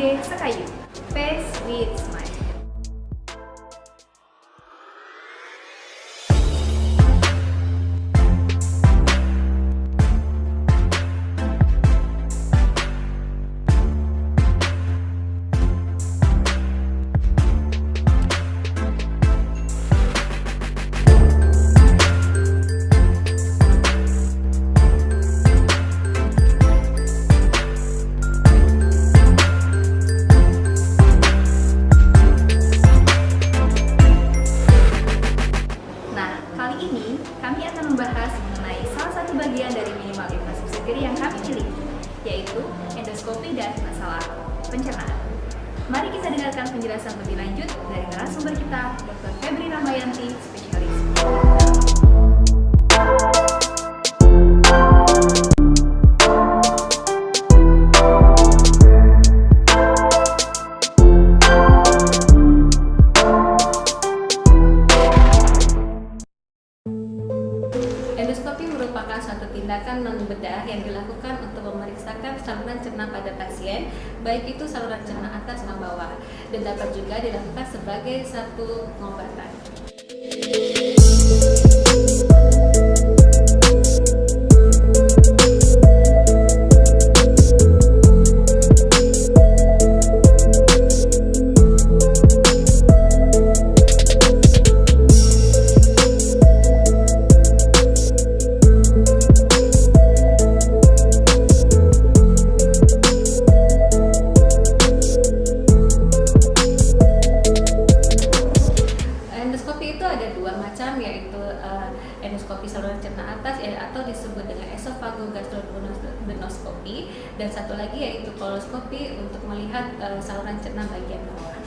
UUD Sekayu. Face with Smile. Kami akan membahas mengenai salah satu bagian dari minimal invasive surgery yang kami miliki, yaitu endoskopi dan masalah pencernaan. Mari kita dengarkan penjelasan lebih lanjut dari narasumber kita, Dr. Febri Rahmayanti, spesialis. Endoskopi merupakan suatu tindakan non-bedah yang dilakukan untuk memeriksakan saluran cerna pada pasien, baik itu saluran cerna atas dan bawah, dan dapat juga dilakukan sebagai satu pengobatan. Endoskopi itu ada dua macam, yaitu endoskopi saluran cerna atas atau disebut dengan esophagogastroduodenoskopi, dan satu lagi yaitu koloskopi untuk melihat saluran cerna bagian bawah.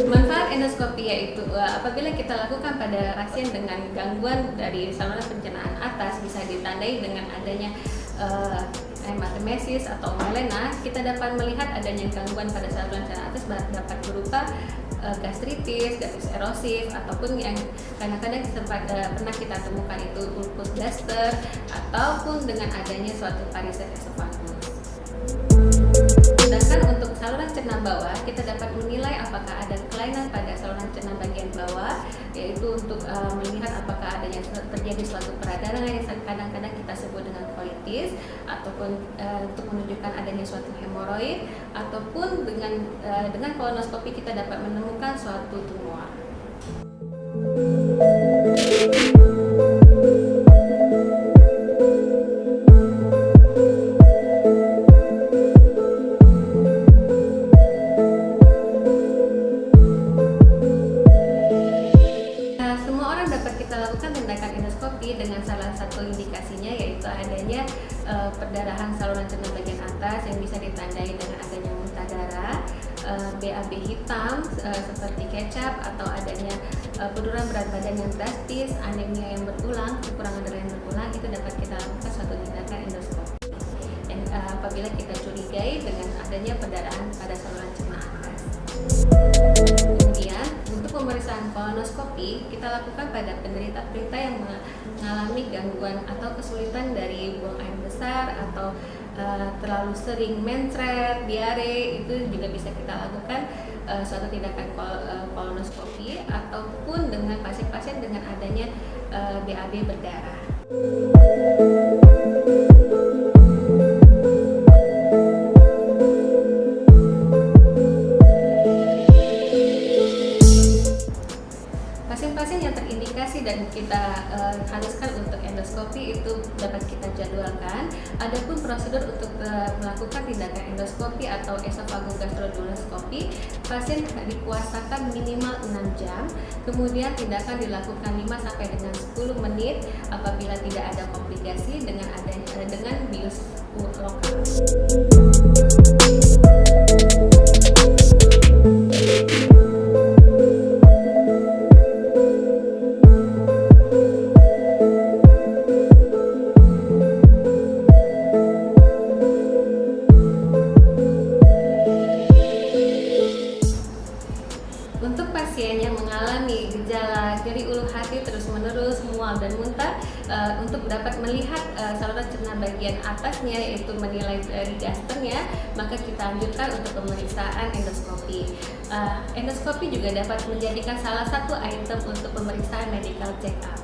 Manfaat endoskopi yaitu apabila kita lakukan pada pasien dengan gangguan dari saluran pencernaan atas, bisa ditandai dengan adanya hematemesis atau melena, kita dapat melihat adanya gangguan pada saluran cerna atas dapat berupa gastritis, gastritis erosif, ataupun yang kadang-kadang pernah kita temukan itu ulcus gaster, ataupun dengan adanya suatu varises esofagus. Sedangkan untuk saluran cerna bawah, kita dapat menilai apakah ada kelainan pada saluran cerna bagian bawah, yaitu untuk melihat apakah adanya terjadi suatu peradangan yang kadang-kadang kita sebut dengan colitis, ataupun untuk menunjukkan adanya suatu hemoroid, ataupun dengan kolonoskopi kita dapat menemukan suatu tumor. Tindakan endoskopi dengan salah satu indikasinya yaitu adanya perdarahan saluran cerna bagian atas yang bisa ditandai dengan adanya muntah darah, BAB hitam seperti kecap, atau adanya penurunan berat badan yang drastis, anemia yang berulang, kekurangan darah yang berulang, itu dapat kita lakukan suatu tindakan endoskopi. Dan apabila kita curigai dengan adanya perdarahan pada saluran cerna atas. Kemudian untuk pemeriksaan kolonoskopi kita lakukan pada penderita-penderita yang mengalami gangguan atau kesulitan dari buang air besar, atau terlalu sering mencret, diare, itu juga bisa kita lakukan suatu tindakan kolonoskopi, ataupun dengan pasien-pasien dengan adanya BAB berdarah. Pasien-pasien yang terindikasi dan kita haruskan untuk endoskopi itu dapat kita jadwalkan. Adapun prosedur untuk melakukan tindakan endoskopi atau esophagogastroduodenoskopi, pasien dipuasakan minimal 6 jam. Kemudian tindakan dilakukan 5 sampai dengan 10 menit apabila tidak ada komplikasi dengan bius lokal. Untuk pasien yang mengalami gejala nyeri ulu hati hati terus-menerus mual dan muntah, untuk dapat melihat saluran cerna bagian atasnya, yaitu menilai dari gasternya, maka kita anjurkan untuk pemeriksaan endoskopi. Endoskopi juga dapat menjadikan salah satu item untuk pemeriksaan medical check up.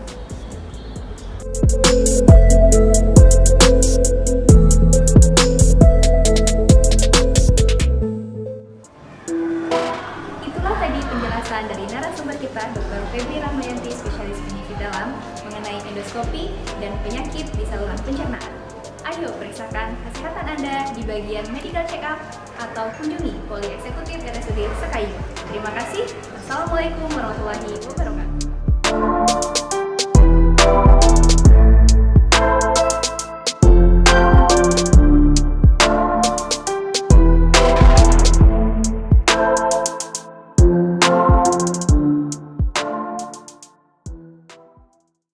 Itulah tadi penjelasan dari narasumber kita, Dr. Febri Rahmayanti, spesialis penyakit dalam, mengenai endoskopi dan penyakit di saluran pencernaan. Ayo periksakan kesehatan Anda di bagian medical check up atau kunjungi Poli Eksekutif RSUD Sekayu. Terima kasih. Wassalamualaikum warahmatullahi wabarakatuh.